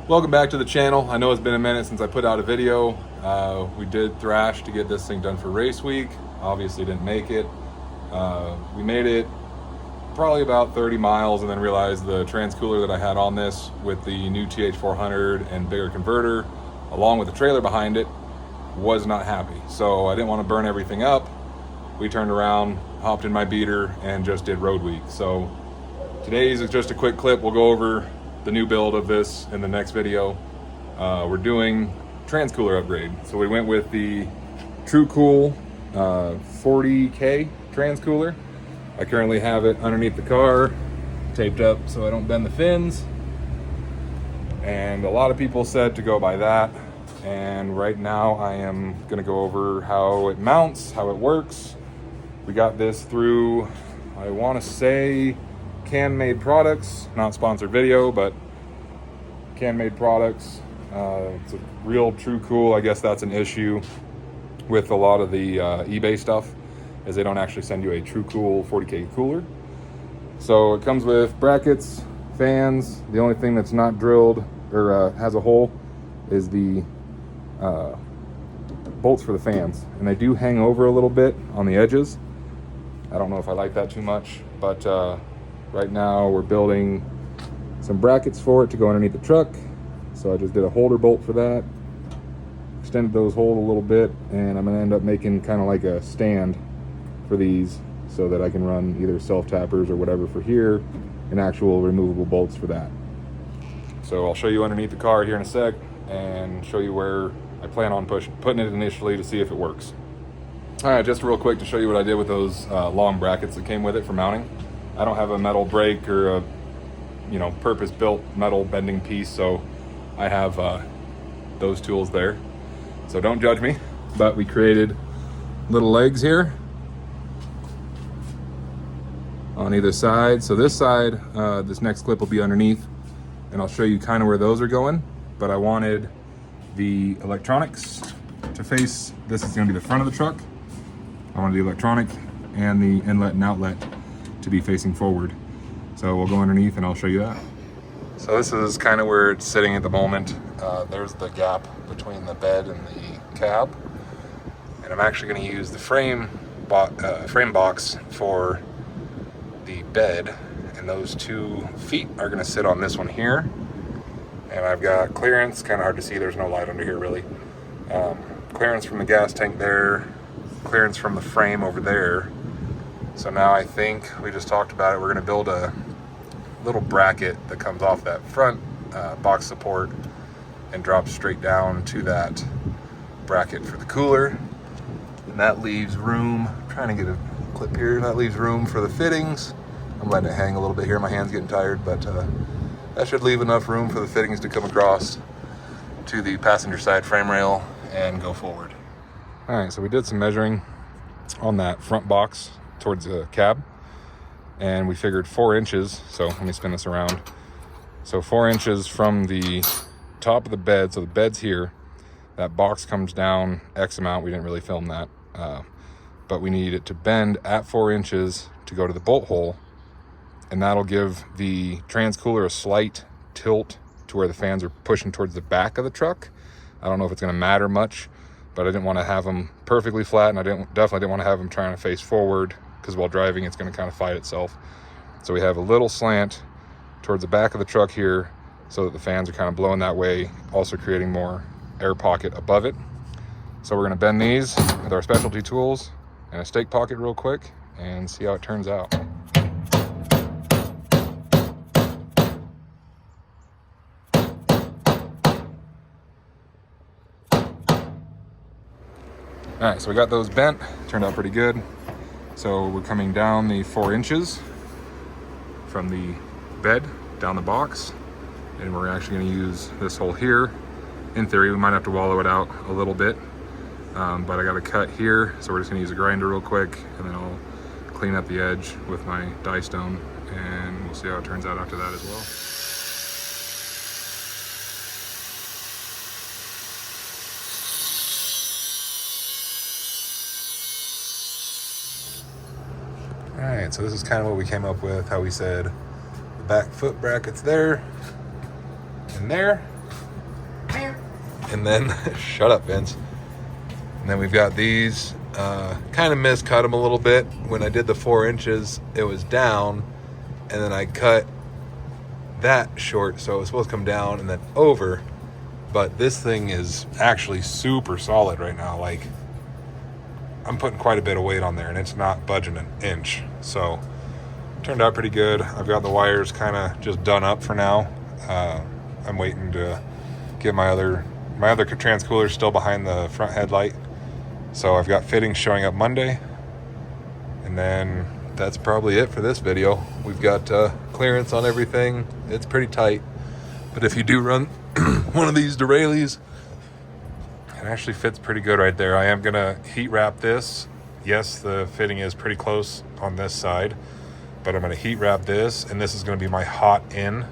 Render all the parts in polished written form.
Welcome back to the channel. I know it's been a minute since I put out a video. We did thrash to get this thing done for race week. Obviously didn't make it. We made it probably about 30 miles and then realized the trans cooler that I had on this with the new TH400 and bigger converter, along with the trailer behind it, was not happy. So I didn't want to burn everything up. We turned around, hopped in my beater, and just did road week. So today's is just a quick clip. We'll go over the new build of this in the next video. We're doing trans cooler upgrade. So we went with the Tru-cool 40K trans cooler. I currently have it underneath the car, taped up so I don't bend the fins. And a lot of people said to go by that. And right now I am gonna go over how it mounts, how it works. We got this through, I wanna say, Can-Made Products, not sponsored video, but Can-Made Products. It's a real Tru-cool. I guess that's an issue with a lot of the eBay stuff, is they don't actually send you a Tru-cool 40K cooler. So it comes with brackets, fans. The only thing that's not drilled or has a hole is the bolts for the fans, and they do hang over a little bit on the edges. I don't know if I like that too much, but right now we're building some brackets for it to go underneath the truck. So I just did a holder bolt for that, extended those holes a little bit, and I'm gonna end up making kind of like a stand for these so that I can run either self-tappers or whatever for here, and actual removable bolts for that. So I'll show you underneath the car here in a sec and show you where I plan on putting it initially to see if it works. All right, just real quick to show you what I did with those long brackets that came with it for mounting. I don't have a metal brake or a purpose-built metal bending piece, so I have those tools there. So don't judge me, but we created little legs here on either side. So this side, this next clip will be underneath, and I'll show you kind of where those are going. But I wanted the electronics to face, this is gonna be the front of the truck. I wanted the electronic and the inlet and outlet to be facing forward. So we'll go underneath and I'll show you that. So this is kind of where it's sitting at the moment. There's the gap between the bed and the cab. And I'm actually gonna use the frame box for the bed. And those 2 feet are gonna sit on this one here. And I've got clearance, kind of hard to see, there's no light under here really. Clearance from the gas tank there, clearance from the frame over there. So now I think, we just talked about it, we're gonna build a little bracket that comes off that front box support and drops straight down to that bracket for the cooler. And that leaves room, I'm trying to get a clip here, that leaves room for the fittings. I'm letting it hang a little bit here, my hand's getting tired, but that should leave enough room for the fittings to come across to the passenger side frame rail and go forward. All right, so we did some measuring on that front box towards the cab, and we figured 4 inches. So let me spin this around. So 4 inches from the top of the bed, so the bed's here, that box comes down X amount. We didn't really film that, but we need it to bend at 4 inches to go to the bolt hole, and that'll give the trans cooler a slight tilt to where the fans are pushing towards the back of the truck. I don't know if it's gonna matter much, but I didn't want to have them perfectly flat, and I definitely didn't want to have them trying to face forward, because while driving it's going to kind of fight itself. So we have a little slant towards the back of the truck here so that the fans are kind of blowing that way, also creating more air pocket above it. So we're going to bend these with our specialty tools and a stake pocket real quick and see how it turns out. All right, so we got those bent, turned out pretty good. So we're coming down the 4 inches from the bed down the box, and we're actually gonna use this hole here. In theory, we might have to wallow it out a little bit, but I got a cut here, so we're just gonna use a grinder real quick, and then I'll clean up the edge with my die stone, and we'll see how it turns out after that as well. All right, so this is kind of what we came up with, how we said the back foot brackets there and there. And then, shut up, Vince. And then we've got these, kind of miscut them a little bit. When I did the 4 inches, it was down, and then I cut that short, so it was supposed to come down and then over. But this thing is actually super solid right now. Like, I'm putting quite a bit of weight on there, and it's not budging an inch. So, turned out pretty good. I've got the wires kind of just done up for now. I'm waiting to get my other transcooler still behind the front headlight. So I've got fittings showing up Monday. And then that's probably it for this video. We've got clearance on everything. It's pretty tight. But if you do run one of these derailleurs, it actually fits pretty good right there. I am going to heat wrap this. Yes, the fitting is pretty close on this side. But I'm going to heat wrap this. And this is going to be my hot in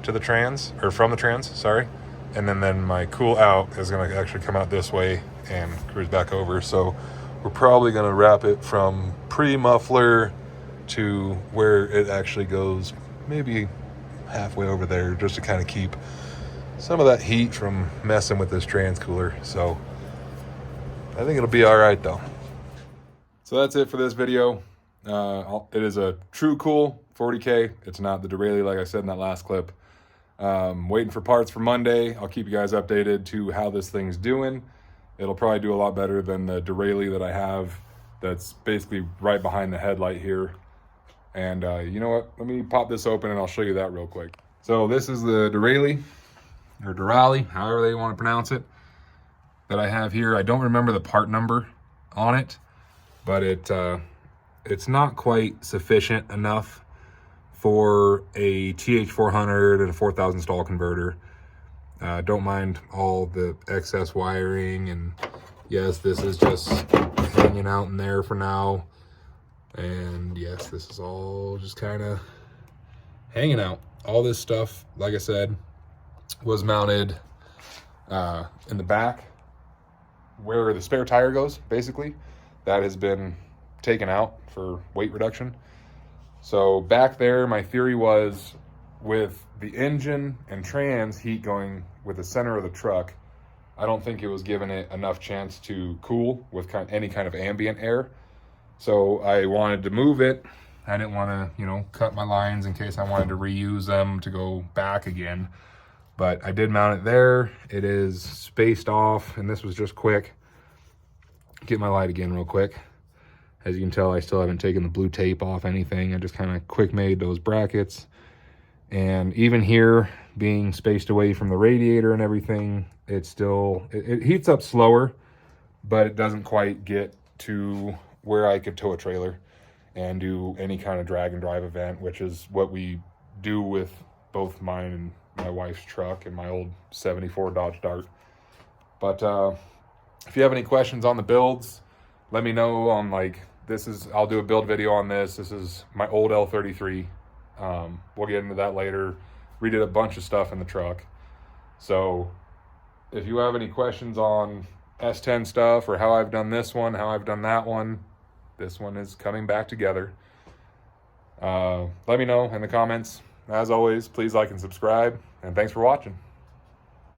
to the trans, or from the trans, sorry. And then my cool out is going to actually come out this way and cruise back over. So we're probably going to wrap it from pre-muffler to where it actually goes, maybe halfway over there, just to kind of keep some of that heat from messing with this trans cooler. So I think it'll be all right though. So that's it for this video. It is a Tru-cool 40K. It's not the derailleur like I said in that last clip. Waiting for parts for Monday. I'll keep you guys updated to how this thing's doing. It'll probably do a lot better than the derailleur that I have that's basically right behind the headlight here. And you know what? Let me pop this open and I'll show you that real quick. So this is the derailleur, or derailleur, however they want to pronounce it, that I have here. I don't remember the part number on it, but it's not quite sufficient enough for a TH400 and a 4000 stall converter. Don't mind all the excess wiring, and yes, this is just hanging out in there for now. And yes, this is all just kind of hanging out. All this stuff, like I said, was mounted in the back where the spare tire goes, basically. That has been taken out for weight reduction. So back there, my theory was, with the engine and trans heat going with the center of the truck, I don't think it was giving it enough chance to cool with any kind of ambient air. So I wanted to move it. I didn't want to, cut my lines in case I wanted to reuse them to go back again. But I did mount it there. It is spaced off, and this was just quick. Get my light again real quick. As you can tell, I still haven't taken the blue tape off anything. I just kind of quick made those brackets. And even here, being spaced away from the radiator and everything, it heats up slower, but it doesn't quite get to where I could tow a trailer and do any kind of drag and drive event, which is what we do with both mine and my wife's truck and my old 74 Dodge Dart. But if you have any questions on the builds, let me know on I'll do a build video on this. This is my old L33. We'll get into that later. Redid a bunch of stuff in the truck. So if you have any questions on S10 stuff, or how I've done this one, how I've done that one, this one is coming back together. Let me know in the comments. As always, please like and subscribe, and thanks for watching.